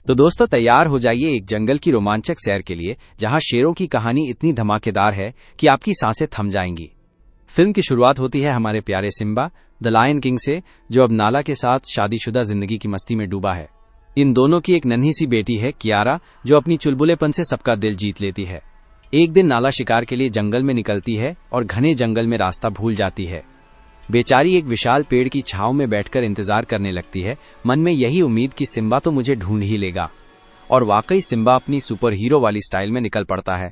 तो दोस्तों तैयार हो जाइए एक जंगल की रोमांचक सैर के लिए, जहां शेरों की कहानी इतनी धमाकेदार है कि आपकी सांसें थम जाएंगी। फिल्म की शुरुआत होती है हमारे प्यारे सिम्बा द लायन किंग से, जो अब नाला के साथ शादीशुदा जिंदगी की मस्ती में डूबा है। इन दोनों की एक नन्ही सी बेटी है कियारा, जो अपनी चुलबुलेपन से सबका दिल जीत लेती है। एक दिन नाला शिकार के लिए जंगल में निकलती है और घने जंगल में रास्ता भूल जाती है। बेचारी एक विशाल पेड़ की छांव में बैठकर इंतजार करने लगती है, मन में यही उम्मीद कि सिम्बा तो मुझे ढूंढ ही लेगा। और वाकई सिम्बा अपनी सुपर हीरो वाली स्टाइल में निकल पड़ता है।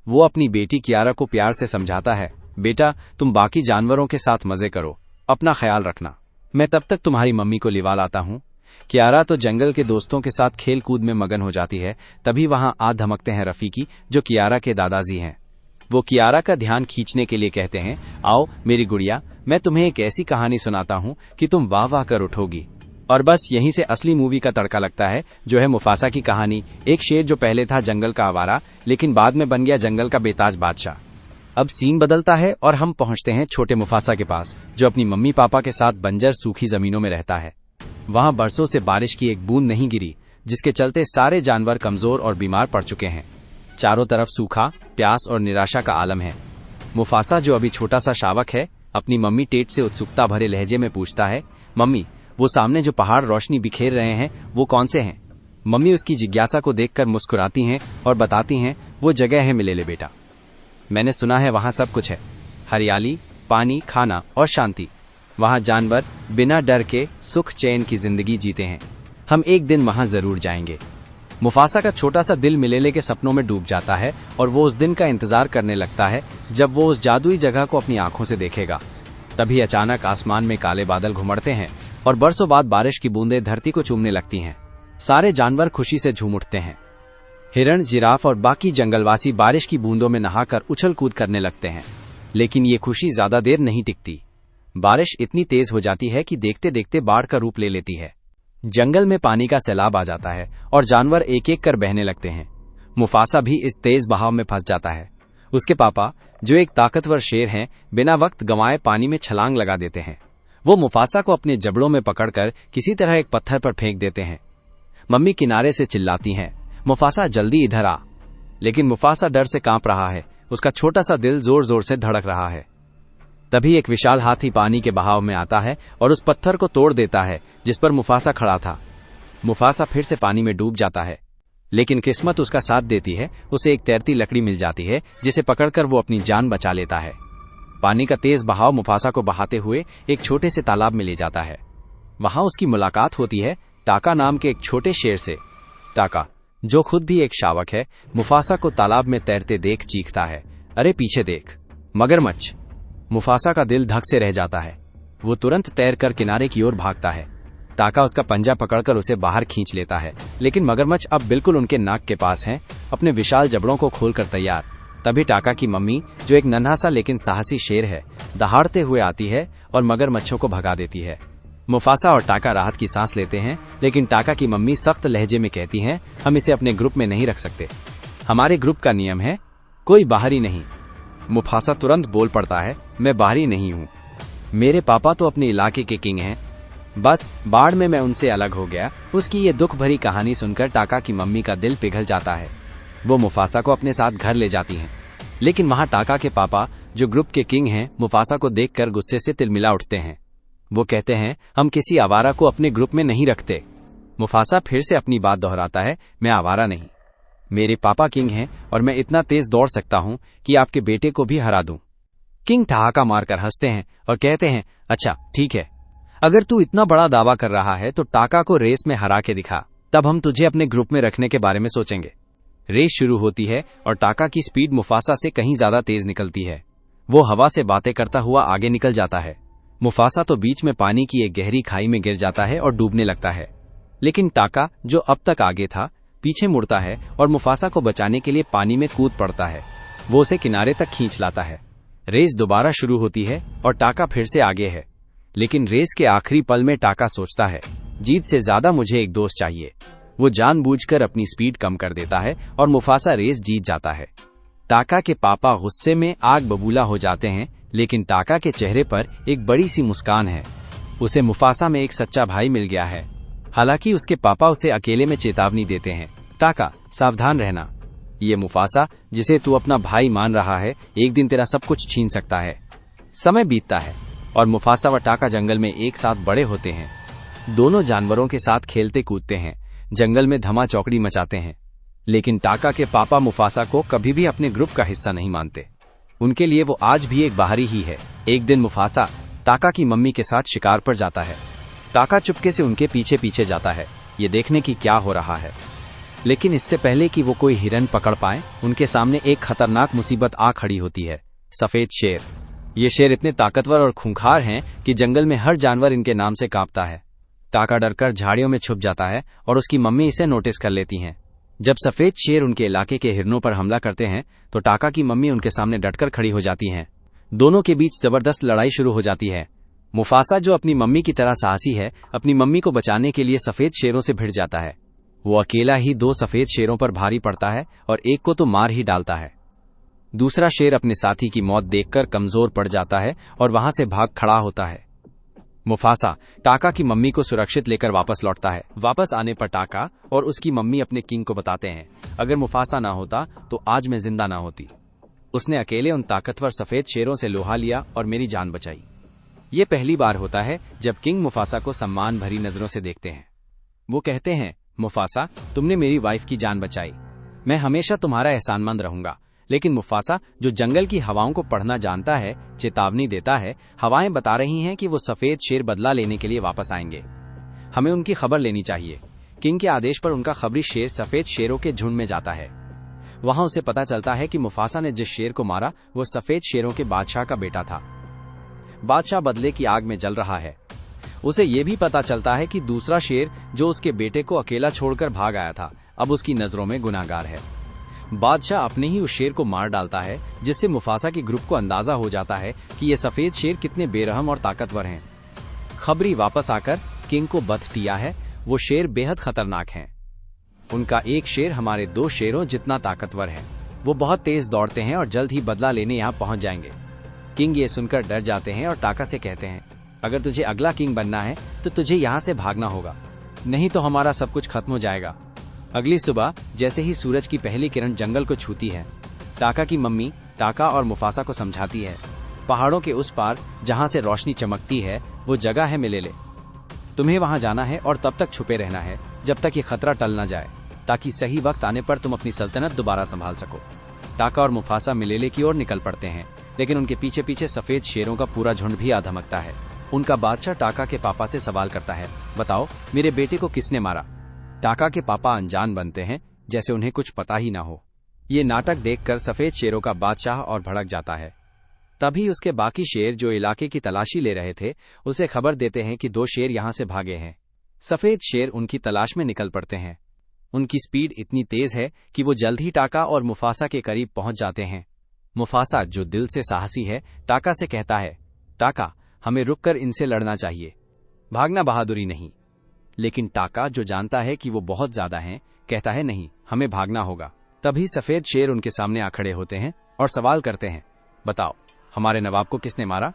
वो अपनी बेटी कियारा को प्यार से समझाता है, बेटा तुम बाकी जानवरों के साथ मजे करो, अपना ख्याल रखना, मैं तब तक तुम्हारी मम्मी को लिवा लाता हूँ। कियारा तो जंगल के दोस्तों के साथ खेल कूद में मगन हो जाती है। तभी वहां आ धमकते हैं रफीकी, जो कियारा के दादाजी हैं। वो कियारा का ध्यान खींचने के लिए कहते हैं, आओ मेरी गुड़िया, मैं तुम्हें एक ऐसी कहानी सुनाता हूँ कि तुम वाह वाह कर उठोगी। और बस यहीं से असली मूवी का तड़का लगता है, जो है मुफासा की कहानी। एक शेर जो पहले था जंगल का आवारा, लेकिन बाद में बन गया जंगल का बेताज बादशाह। अब सीन बदलता है और हम पहुंचते हैं छोटे मुफासा के पास, जो अपनी मम्मी पापा के साथ बंजर सूखी जमीनों में रहता है। वहां बरसों से बारिश की एक बूंद नहीं गिरी, जिसके चलते सारे जानवर कमजोर और बीमार पड़ चुके हैं। चारों तरफ सूखा, प्यास और निराशा का आलम है। मुफासा, जो अभी छोटा सा शावक है, अपनी मम्मी टेट से उत्सुकता भरे लहजे में पूछता है, मम्मी वो सामने जो पहाड़ रोशनी बिखेर रहे हैं वो कौन से हैं? मम्मी उसकी जिज्ञासा को देखकर मुस्कुराती हैं और बताती हैं, वो जगह है मिलेले बेटा, मैंने सुना है वहां सब कुछ है, हरियाली, पानी, खाना और शांति। वहां जानवर बिना डर के सुख चैन की जिंदगी जीते हैं। हम एक दिन वहां जरूर जाएंगे। मुफासा का छोटा सा दिल मिलेले के सपनों में डूब जाता है और वो उस दिन का इंतजार करने लगता है जब वो उस जादुई जगह को अपनी आंखों से देखेगा। तभी अचानक आसमान में काले बादल घुमड़ते हैं और बरसों बाद बारिश की बूंदें धरती को चूमने लगती हैं। सारे जानवर खुशी से झूम उठते हैं। हिरण, जिराफ और बाकी जंगलवासी बारिश की बूंदों में नहाकर उछल कूद करने लगते हैं। लेकिन ये खुशी ज्यादा देर नहीं टिकती। बारिश इतनी तेज हो जाती है कि देखते देखते बाढ़ का रूप ले लेती है। जंगल में पानी का सैलाब आ जाता है और जानवर एक एक कर बहने लगते हैं। मुफासा भी इस तेज बहाव में फंस जाता है। उसके पापा, जो एक ताकतवर शेर हैं, बिना वक्त गंवाए पानी में छलांग लगा देते हैं। वो मुफासा को अपने जबड़ों में पकड़कर किसी तरह एक पत्थर पर फेंक देते हैं। मम्मी किनारे से चिल्लाती हैं, मुफासा जल्दी इधर आ। लेकिन मुफासा डर से कांप रहा है, उसका छोटा सा दिल जोर जोर से धड़क रहा है। तभी एक विशाल हाथी पानी के बहाव में आता है और उस पत्थर को तोड़ देता है जिस पर मुफासा खड़ा था। मुफासा फिर से पानी में डूब जाता है, लेकिन किस्मत उसका साथ देती है। उसे एक तैरती लकड़ी मिल जाती है, जिसे पकड़कर वो अपनी जान बचा लेता है। पानी का तेज बहाव मुफासा को बहाते हुए एक छोटे से तालाब में ले जाता है। वहां उसकी मुलाकात होती है टाका नाम के एक छोटे शेर से। टाका, जो खुद भी एक शावक है, मुफासा को तालाब में तैरते देख चीखता है, अरे पीछे देख, मगरमच्छ। मुफासा का दिल धक से रह जाता है। वो तुरंत तैरकर किनारे की ओर भागता है। टाका उसका पंजा पकड़कर उसे बाहर खींच लेता है, लेकिन मगरमच्छ अब बिल्कुल उनके नाक के पास है, अपने विशाल जबड़ों को खोलकर तैयार। तभी टाका की मम्मी, जो एक नन्हा सा लेकिन साहसी शेर है, दहाड़ते हुए आती है और मगरमच्छों को भगा देती है। मुफासा और टाका राहत की सांस लेते हैं, लेकिन टाका की मम्मी सख्त लहजे में कहती हैं, हम इसे अपने ग्रुप में नहीं रख सकते, हमारे ग्रुप का नियम है कोई बाहरी नहीं। मुफासा तुरंत बोल पड़ता है, मैं बाहरी नहीं हूँ, मेरे पापा तो अपने इलाके के किंग हैं। बस बाढ़ में मैं उनसे अलग हो गया। उसकी ये दुख भरी कहानी सुनकर टाका की मम्मी का दिल पिघल जाता है। वो मुफासा को अपने साथ घर ले जाती हैं, लेकिन वहां टाका के पापा, जो ग्रुप के किंग हैं, मुफासा को देखकर गुस्से से तिलमिला उठते हैं। वो कहते हैं, हम किसी आवारा को अपने ग्रुप में नहीं रखते। मुफासा फिर से अपनी बात दोहराता है, मैं आवारा नहीं, मेरे पापा किंग हैं और मैं इतना तेज दौड़ सकता हूं कि आपके बेटे को भी हरा दूं। किंग ठहाका मारकर हंसते हैं और कहते हैं, अच्छा ठीक है, अगर तू इतना बड़ा दावा कर रहा है तो टाका को रेस में हरा के दिखा, तब हम तुझे अपने ग्रुप में रखने के बारे में सोचेंगे। रेस शुरू होती है और टाका की स्पीड मुफासा से कहीं ज्यादा तेज निकलती है। वो हवा से बातें करता हुआ आगे निकल जाता है। मुफासा तो बीच में पानी की एक गहरी खाई में गिर जाता है और डूबने लगता है। लेकिन टाका, जो अब तक आगे था, पीछे मुड़ता है और मुफासा को बचाने के लिए पानी में कूद पड़ता है। वो उसे किनारे तक खींच लाता है। रेस दोबारा शुरू होती है और टाका फिर से आगे है। लेकिन रेस के आखिरी पल में टाका सोचता है, जीत से ज्यादा मुझे एक दोस्त चाहिए। वो जानबूझकर अपनी स्पीड कम कर देता है और मुफासा रेस जीत जाता है। टाका के पापा गुस्से में आग बबूला हो जाते हैं, लेकिन टाका के चेहरे पर एक बड़ी सी मुस्कान है। उसे मुफासा में एक सच्चा भाई मिल गया है। हालांकि उसके पापा उसे अकेले में चेतावनी देते हैं, टाका सावधान रहना, ये मुफासा जिसे तू अपना भाई मान रहा है एक दिन तेरा सब कुछ छीन सकता है। समय बीतता है और मुफासा व टाका जंगल में एक साथ बड़े होते हैं। दोनों जानवरों के साथ खेलते कूदते हैं, जंगल में धमा चौकड़ी मचाते हैं। लेकिन टाका के पापा मुफासा को कभी भी अपने ग्रुप का हिस्सा नहीं मानते। उनके लिए वो आज भी एक बाहरी ही है। एक दिन मुफासा टाका की मम्मी के साथ शिकार पर जाता है। टाका चुपके से उनके पीछे पीछे जाता है, ये देखने की क्या हो रहा है। लेकिन इससे पहले कि वो कोई हिरन पकड़ पाए, उनके सामने एक खतरनाक मुसीबत आ खड़ी होती है, सफेद शेर। ये शेर इतने ताकतवर और खूंखार हैं कि जंगल में हर जानवर इनके नाम से कांपता है। टाका डरकर झाड़ियों में छुप जाता है और उसकी मम्मी इसे नोटिस कर लेती हैं। जब सफेद शेर उनके इलाके के हिरनों पर हमला करते हैं तो टाका की मम्मी उनके सामने डटकर खड़ी हो जाती हैं। दोनों के बीच जबरदस्त लड़ाई शुरू हो जाती है। मुफासा जो अपनी मम्मी की तरह साहसी है, अपनी मम्मी को बचाने के लिए सफेद शेरों से भिड़ जाता है। वो अकेला ही 2 सफेद शेरों पर भारी पड़ता है और एक को तो मार ही डालता है। दूसरा शेर अपने साथी की मौत देखकर कमजोर पड़ जाता है और वहां से भाग खड़ा होता है। मुफासा टाका की मम्मी को सुरक्षित लेकर वापस लौटता है। वापस आने पर टाका और उसकी मम्मी अपने किंग को बताते हैं, अगर मुफासा ना होता तो आज मैं जिंदा ना होती। उसने अकेले उन ताकतवर सफेद शेरों से लोहा लिया और मेरी जान बचाई। ये पहली बार होता है जब किंग मुफासा को सम्मान भरी नजरों से देखते हैं। वो कहते हैं, मुफासा तुमने मेरी वाइफ की जान बचाई, मैं हमेशा तुम्हारा एहसानमंद रहूंगा। लेकिन मुफासा जो जंगल की हवाओं को पढ़ना जानता है, चेतावनी देता है। हवाएं बता रही हैं कि वो सफेद शेर बदला लेने के लिए वापस आएंगे। हमें उनकी खबर लेनी चाहिए। किंग के आदेश पर उनका खबरी शेर सफेद शेरों के झुंड में जाता है। वहां उसे पता चलता है कि मुफासा ने जिस शेर को मारा वो सफेद शेरों के बादशाह का बेटा था। बादशाह बदले की आग में जल रहा है। उसे ये भी पता चलता है कि दूसरा शेर जो उसके बेटे को अकेला छोड़कर भाग आया था, अब उसकी नजरों में गुनाहगार है। बादशाह अपने ही उस शेर को मार डालता है, जिससे मुफासा के ग्रुप को अंदाजा हो जाता है कि ये सफेद शेर कितने बेरहम और ताकतवर हैं। खबरी वापस आकर किंग को बत दिया है, वो शेर बेहद खतरनाक हैं। उनका एक शेर हमारे 2 शेरों जितना ताकतवर है। वो बहुत तेज दौड़ते हैं और जल्द ही बदला लेने यहाँ पहुंच जाएंगे। किंग ये सुनकर डर जाते हैं और टाका से कहते हैं, अगर तुझे अगला किंग बनना है तो तुझे यहाँ से भागना होगा, नहीं तो हमारा सब कुछ खत्म हो जाएगा। अगली सुबह जैसे ही सूरज की पहली किरण जंगल को छूती है, टाका की मम्मी टाका और मुफासा को समझाती है, पहाड़ों के उस पार जहाँ से रोशनी चमकती है वो जगह है मिलेले। तुम्हें वहां जाना है और तब तक छुपे रहना है जब तक ये खतरा टल न जाए, ताकि सही वक्त आने पर तुम अपनी सल्तनत दोबारा संभाल सको। टाका और मुफासा मिलेले की ओर निकल पड़ते हैं, लेकिन उनके पीछे पीछे सफेद शेरों का पूरा झुंड भी आ धमकता है। उनका बादशाह टाका के पापा से सवाल करता है, बताओ मेरे बेटे को किसने मारा। टाका के पापा अनजान बनते हैं, जैसे उन्हें कुछ पता ही ना हो। ये नाटक देखकर सफेद शेरों का बादशाह और भड़क जाता है। तभी उसके बाकी शेर जो इलाके की तलाशी ले रहे थे उसे खबर देते हैं कि 2 शेर यहाँ से भागे हैं। सफेद शेर उनकी तलाश में निकल पड़ते हैं। उनकी स्पीड इतनी तेज है कि वो जल्द ही टाका और मुफासा के करीब पहुंच जाते हैं। मुफासा जो दिल से साहसी है, टाका से कहता है, टाका हमें रुककर इनसे लड़ना चाहिए, भागना बहादुरी नहीं। लेकिन टाका जो जानता है कि वो बहुत ज्यादा हैं, कहता है नहीं, हमें भागना होगा। तभी सफेद शेर उनके सामने आ खड़े होते हैं और सवाल करते हैं, बताओ हमारे नवाब को किसने मारा।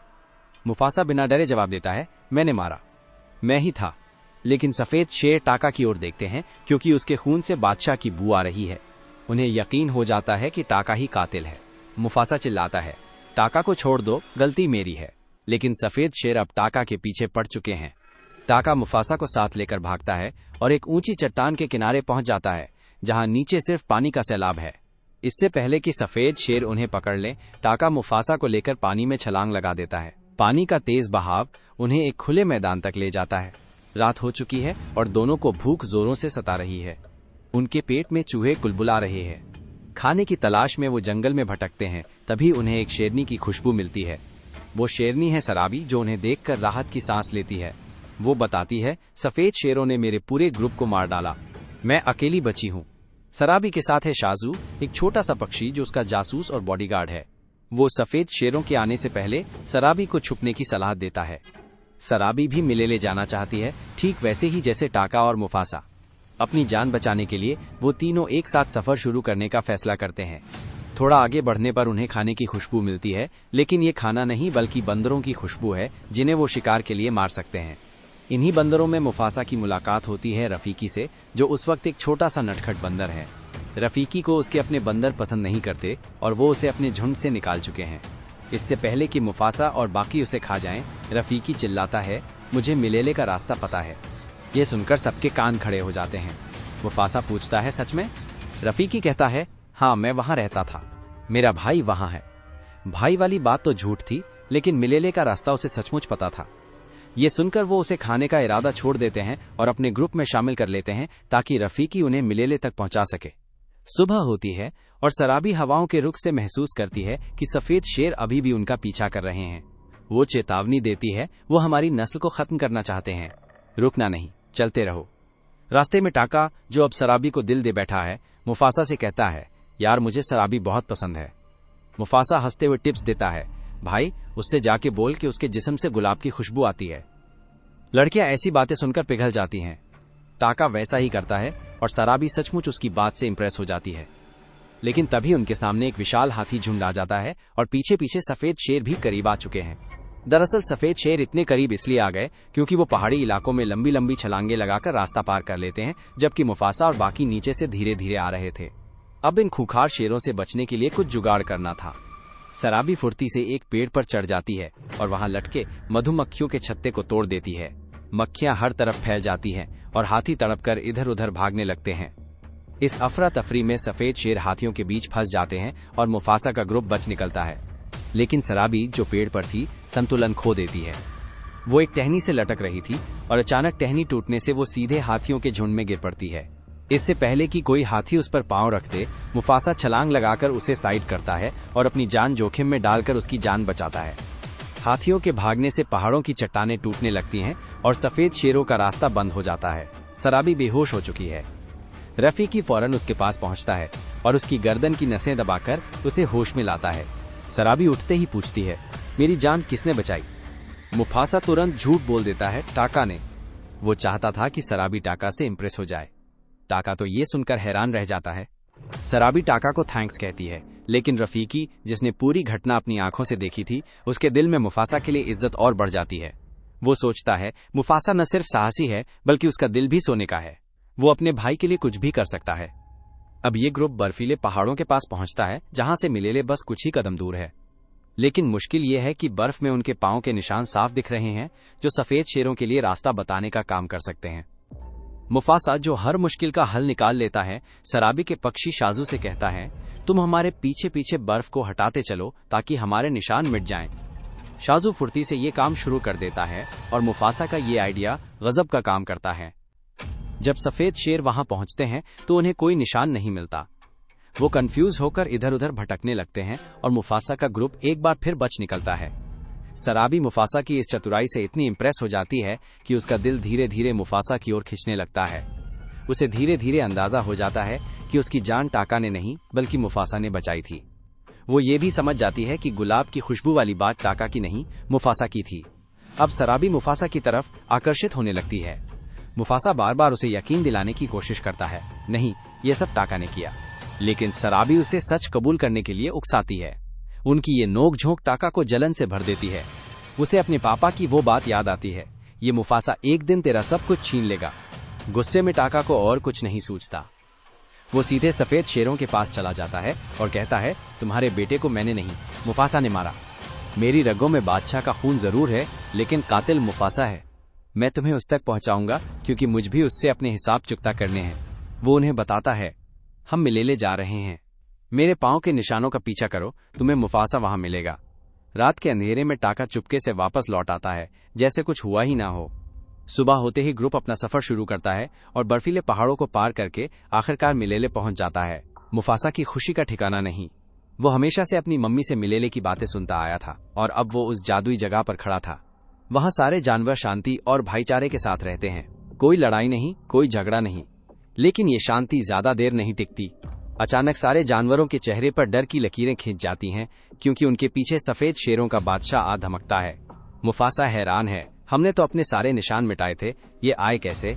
मुफासा बिना डरे जवाब देता है, मैंने मारा, मैं ही था। लेकिन सफेद शेर टाका की ओर देखते हैं, क्योंकि उसके खून से बादशाह की बू आ रही है। उन्हें यकीन हो जाता है कि टाका ही कातिल है। मुफासा चिल्लाता है, टाका को छोड़ दो, गलती मेरी है। लेकिन सफेद शेर अब टाका के पीछे पड़ चुके हैं। टाका मुफासा को साथ लेकर भागता है और एक ऊंची चट्टान के किनारे पहुंच जाता है, जहां नीचे सिर्फ पानी का सैलाब है। इससे पहले कि सफेद शेर उन्हें पकड़ ले, टाका मुफासा को लेकर पानी में छलांग लगा देता है। पानी का तेज बहाव उन्हें एक खुले मैदान तक ले जाता है। रात हो चुकी है और दोनों को भूख जोरों से सता रही है। उनके पेट में चूहे कुलबुला रहे हैं। खाने की तलाश में वो जंगल में भटकते हैं। तभी उन्हें एक शेरनी की खुशबू मिलती है। वो शेरनी है सराबी, जो उन्हें देखकर राहत की सांस लेती है। वो बताती है, सफेद शेरों ने मेरे पूरे ग्रुप को मार डाला, मैं अकेली बची हूँ। सराबी के साथ है शाजू, एक छोटा सा पक्षी जो उसका जासूस और बॉडीगार्ड है। वो सफेद शेरों के आने से पहले सराबी को छुपने की सलाह देता है। सराबी भी मिलेले जाना चाहती है, ठीक वैसे ही जैसे टाका और मुफासा। अपनी जान बचाने के लिए वो तीनों एक साथ सफर शुरू करने का फैसला करते हैं। थोड़ा आगे बढ़ने पर उन्हें खाने की खुशबू मिलती है, लेकिन ये खाना नहीं बल्कि बंदरों की खुशबू है, जिन्हें वो शिकार के लिए मार सकते हैं। इन्हीं बंदरों में मुफासा की मुलाकात होती है रफीकी से, जो उस वक्त एक छोटा सा नटखट बंदर है। रफीकी को उसके अपने बंदर पसंद नहीं करते और वो उसे अपने झुंड से निकाल चुके हैं। इससे पहले कि मुफासा और बाकी उसे खा जाएं, रफीकी चिल्लाता है, मुझे मिलेले का रास्ता पता है। ये सुनकर सबके कान खड़े हो जाते हैं। मुफासा पूछता है, सच में? रफीकी कहता है, हाँ, मैं वहां रहता था, मेरा भाई वहां है। भाई वाली बात तो झूठ थी, लेकिन मिलेले का रास्ता उसे सचमुच पता था। ये सुनकर वो उसे खाने का इरादा छोड़ देते हैं और अपने ग्रुप में शामिल कर लेते हैं ताकि रफीकी उन्हें मिलेले तक पहुंचा सके। सुबह होती है और शराबी हवाओं के रुख से महसूस करती है कि सफेद शेर अभी भी उनका पीछा कर रहे हैं। वो चेतावनी देती है, वो हमारी नस्ल को खत्म करना चाहते हैं, रुकना नहीं, चलते रहो। रास्ते में टाका, जो अब शराबी को दिल दे बैठा है, मुफासा से कहता है, यार मुझे शराबी बहुत पसंद है। मुफासा हंसते हुए टिप्स देता है, भाई उससे जाके बोल कि उसके जिस्म से गुलाब की खुशबू आती है। लड़कियां ऐसी बातें सुनकर पिघल जाती हैं। टाका वैसा ही करता है और शराबी सचमुच उसकी बात से इंप्रेस हो जाती है। लेकिन तभी उनके सामने एक विशाल हाथी झुंड आ जाता है और पीछे पीछे सफेद शेर भी करीब आ चुके हैं। दरअसल सफेद शेर इतने करीब इसलिए आ गए क्योंकि वो पहाड़ी इलाकों में लंबी लंबी छलांगे लगाकर रास्ता पार कर लेते हैं, जबकि मुफासा और बाकी नीचे से धीरे धीरे आ रहे थे। अब इन खूंखार शेरों से बचने के लिए कुछ जुगाड़ करना था। शराबी फुर्ती से एक पेड़ पर चढ़ जाती है और वहां लटके मधुमक्खियों के छत्ते को तोड़ देती है। मक्खियां हर तरफ फैल जाती हैं और हाथी तड़पकर इधर उधर भागने लगते हैं। इस अफरा तफरी में सफेद शेर हाथियों के बीच फंस जाते हैं और मुफासा का ग्रुप बच निकलता है। लेकिन शराबी, जो पेड़ पर थी, संतुलन खो देती है। वो एक टहनी से लटक रही थी और अचानक टहनी टूटने से वो सीधे हाथियों के झुंड में गिर पड़ती है। इससे पहले कि कोई हाथी उस पर पांव रख दे, मुफासा छलांग लगाकर उसे साइड करता है और अपनी जान जोखिम में डालकर उसकी जान बचाता है। हाथियों के भागने से पहाड़ों की चट्टानें टूटने लगती हैं और सफेद शेरों का रास्ता बंद हो जाता है। शराबी बेहोश हो चुकी है। रफीकी फौरन उसके पास पहुंचता है और उसकी गर्दन की नसें दबाकर उसे होश में लाता है। शराबी उठते ही पूछती है, मेरी जान किसने बचाई? मुफासा तुरंत झूठ बोल देता है, टाका ने। वो चाहता था कि शराबी टाका से इंप्रेस हो जाए। टाका तो ये सुनकर हैरान रह जाता है। शराबी टाका को थैंक्स कहती है, लेकिन रफीकी, जिसने पूरी घटना अपनी आंखों से देखी थी, उसके दिल में मुफासा के लिए इज्जत और बढ़ जाती है। वो सोचता है, मुफासा न सिर्फ साहसी है बल्कि उसका दिल भी सोने का है। वो अपने भाई के लिए कुछ भी कर सकता है। अब ये ग्रुप बर्फीले पहाड़ों के पास पहुंचता है, जहां से मिलेले बस कुछ ही कदम दूर है। लेकिन मुश्किल ये है कि बर्फ में उनके पांव के निशान साफ दिख रहे हैं, जो सफेद शेरों के लिए रास्ता बताने का काम कर सकते हैं। मुफासा, जो हर मुश्किल का हल निकाल लेता है, शराबी के पक्षी शाजू से कहता है, तुम हमारे पीछे पीछे बर्फ को हटाते चलो ताकि हमारे निशान मिट जाएं। शाजू फुर्ती से ये काम शुरू कर देता है और मुफासा का ये आइडिया गजब का काम करता है। जब सफेद शेर वहां पहुंचते हैं तो उन्हें कोई निशान नहीं मिलता। वो कंफ्यूज होकर इधर उधर भटकने लगते हैं और मुफासा का ग्रुप एक बार फिर बच निकलता है। शराबी मुफासा की इस चतुराई से इतनी इंप्रेस हो जाती है कि उसका दिल धीरे धीरे मुफासा की ओर खींचने लगता है। उसे धीरे धीरे अंदाजा हो जाता है कि उसकी जान टाका ने नहीं बल्कि मुफासा ने बचाई थी। वो ये भी समझ जाती है कि गुलाब की खुशबू वाली बात टाका की नहीं, मुफासा की थी। अब शराबी मुफासा की तरफ आकर्षित होने लगती है। मुफासा बार बार उसे यकीन दिलाने की कोशिश करता है, नहीं, ये सब टाका ने किया। लेकिन शराबी उसे सच कबूल करने के लिए उकसाती है। उनकी ये नोक-झोंक टाका को जलन से भर देती है। उसे अपने पापा की वो बात याद आती है, ये मुफासा एक दिन तेरा सब कुछ छीन लेगा। गुस्से में टाका को और कुछ नहीं सूझता। वो सीधे सफेद शेरों के पास चला जाता है और कहता है, तुम्हारे बेटे को मैंने नहीं, मुफासा ने मारा। मेरी रगों में बादशाह का खून जरूर है, लेकिन कातिल मुफासा है। मैं तुम्हें उस तक पहुंचाऊंगा क्योंकि मुझ भी उससे अपने हिसाब चुकता करने हैं। वो उन्हें बताता है, हम मिलेले जा रहे हैं, मेरे पांव के निशानों का पीछा करो, तुम्हें मुफासा वहां मिलेगा। रात के अंधेरे में टाका चुपके से वापस लौट आता है, जैसे कुछ हुआ ही ना हो। सुबह होते ही ग्रुप अपना सफर शुरू करता है और बर्फीले पहाड़ों को पार करके आखिरकार मिलेले पहुंच जाता है। मुफासा की खुशी का ठिकाना नहीं। वो हमेशा से अपनी मम्मी से मिलेले की बातें सुनता आया था और अब वो उस जादुई जगह पर खड़ा था। वहां सारे जानवर शांति और भाईचारे के साथ रहते हैं, कोई लड़ाई नहीं, कोई झगड़ा नहीं। लेकिन ये शांति ज्यादा देर नहीं टिकती। अचानक सारे जानवरों के चेहरे पर डर की लकीरें खींच जाती हैं, क्योंकि उनके पीछे सफेद शेरों का बादशाह आ धमकता है। मुफासा हैरान है, हमने तो अपने सारे निशान मिटाए थे, ये आए कैसे?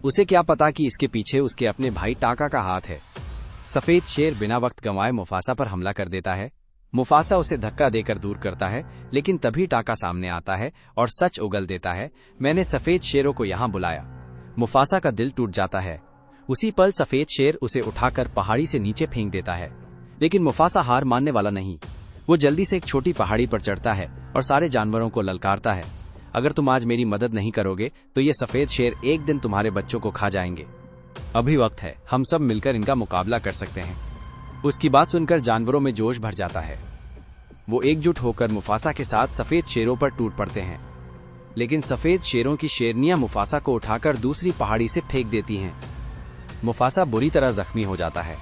उसे क्या पता कि इसके पीछे उसके अपने भाई टाका का हाथ है। सफेद शेर बिना वक्त गंवाए मुफासा पर हमला कर देता है। मुफासा उसे धक्का देकर दूर करता है, लेकिन तभी टाका सामने आता है और सच उगल देता है, मैंने सफेद शेरों को यहाँ बुलाया। मुफासा का दिल टूट जाता है। उसी पल सफेद शेर उसे उठाकर पहाड़ी से नीचे फेंक देता है, लेकिन मुफासा हार मानने वाला नहीं। वो जल्दी से एक छोटी पहाड़ी पर चढ़ता है और सारे जानवरों को ललकारता है, अगर तुम आज मेरी मदद नहीं करोगे तो ये सफेद शेर एक दिन तुम्हारे बच्चों को खा जाएंगे। अभी वक्त है, हम सब मिलकर इनका मुकाबला कर सकते हैं। उसकी बात सुनकर जानवरों में जोश भर जाता है। वो एकजुट होकर मुफासा के साथ सफेद शेरों पर टूट पड़ते हैं, लेकिन सफेद शेरों की शेरनियां मुफासा को उठाकर दूसरी पहाड़ी से फेंक देती हैं। मुफासा बुरी तरह जख्मी हो जाता है।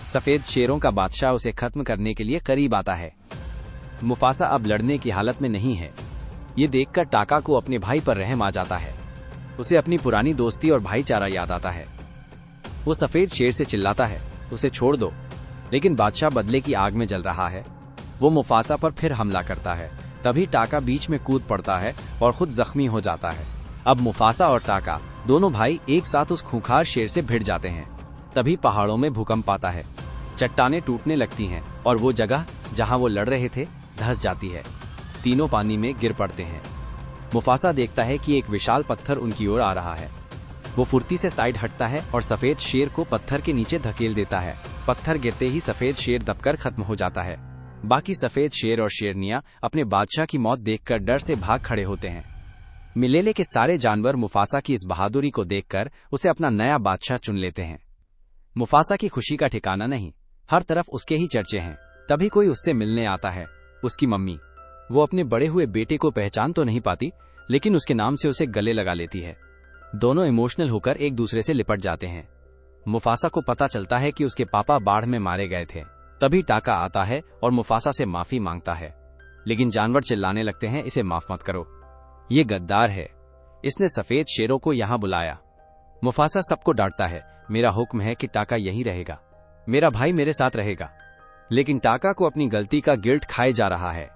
सफेद शेरों का बादशाह उसे खत्म करने के लिए करीब आता है। मुफासा अब लड़ने की हालत में नहीं है। ये देखकर टाका को अपने भाई पर रहम आ जाता है। उसे अपनी पुरानी दोस्ती और भाईचारा याद आता है। वो सफेद शेर से चिल्लाता है, उसे छोड़ दो, लेकिन बादशाह बदले की आग में जल रहा है। वो मुफासा पर फिर हमला करता है। तभी टाका बीच में कूद पड़ता है और खुद जख्मी हो जाता है। अब मुफासा और टाका दोनों भाई एक साथ उस खूंखार शेर से भिड़ जाते हैं। तभी पहाड़ों में भूकंप आता है, चट्टानें टूटने लगती हैं और वो जगह जहां वो लड़ रहे थे धंस जाती है। तीनों पानी में गिर पड़ते हैं। मुफासा देखता है कि एक विशाल पत्थर उनकी ओर आ रहा है। वो फुर्ती से साइड हटता है और सफेद शेर को पत्थर के नीचे धकेल देता है। पत्थर गिरते ही सफेद शेर दबकर खत्म हो जाता है। बाकी सफेद शेर और शेरनियां अपने बादशाह की मौत देखकर डर से भाग खड़े होते हैं। मिलेले के सारे जानवर मुफासा की इस बहादुरी को देखकर उसे अपना नया बादशाह चुन लेते हैं। मुफासा की खुशी का ठिकाना नहीं, हर तरफ उसके ही चर्चे हैं। तभी कोई उससे मिलने आता है, उसकी मम्मी। वो अपने बड़े हुए बेटे को पहचान तो नहीं पाती, लेकिन उसके नाम से उसे गले लगा लेती है। दोनों इमोशनल होकर एक दूसरे से लिपट जाते हैं। मुफासा को पता चलता है कि उसके पापा बाढ़ में मारे गए थे। तभी टाका आता है और मुफासा से माफी मांगता है, लेकिन जानवर चिल्लाने लगते हैं, इसे माफ मत करो, ये गद्दार है, इसने सफेद शेरों को यहाँ बुलाया। मुफासा सबको डांटता है, मेरा हुक्म है कि टाका यहीं रहेगा, मेरा भाई मेरे साथ रहेगा। लेकिन टाका को अपनी गलती का गिल्ट खाए जा रहा है।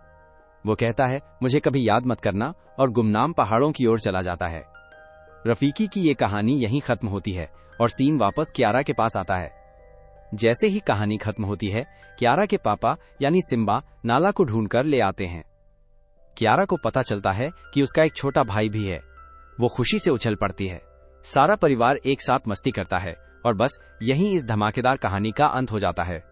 वो कहता है, मुझे कभी याद मत करना, और गुमनाम पहाड़ों की ओर चला जाता है। रफीकी की ये कहानी यहीं खत्म होती है और सीन वापस कियारा के पास आता है। जैसे ही कहानी खत्म होती है, कियारा के पापा यानी सिम्बा नाला को ढूंढकर ले आते हैं। कियारा को पता चलता है कि उसका एक छोटा भाई भी है। वो खुशी से उछल पड़ती है। सारा परिवार एक साथ मस्ती करता है और बस यहीं इस धमाकेदार कहानी का अंत हो जाता है।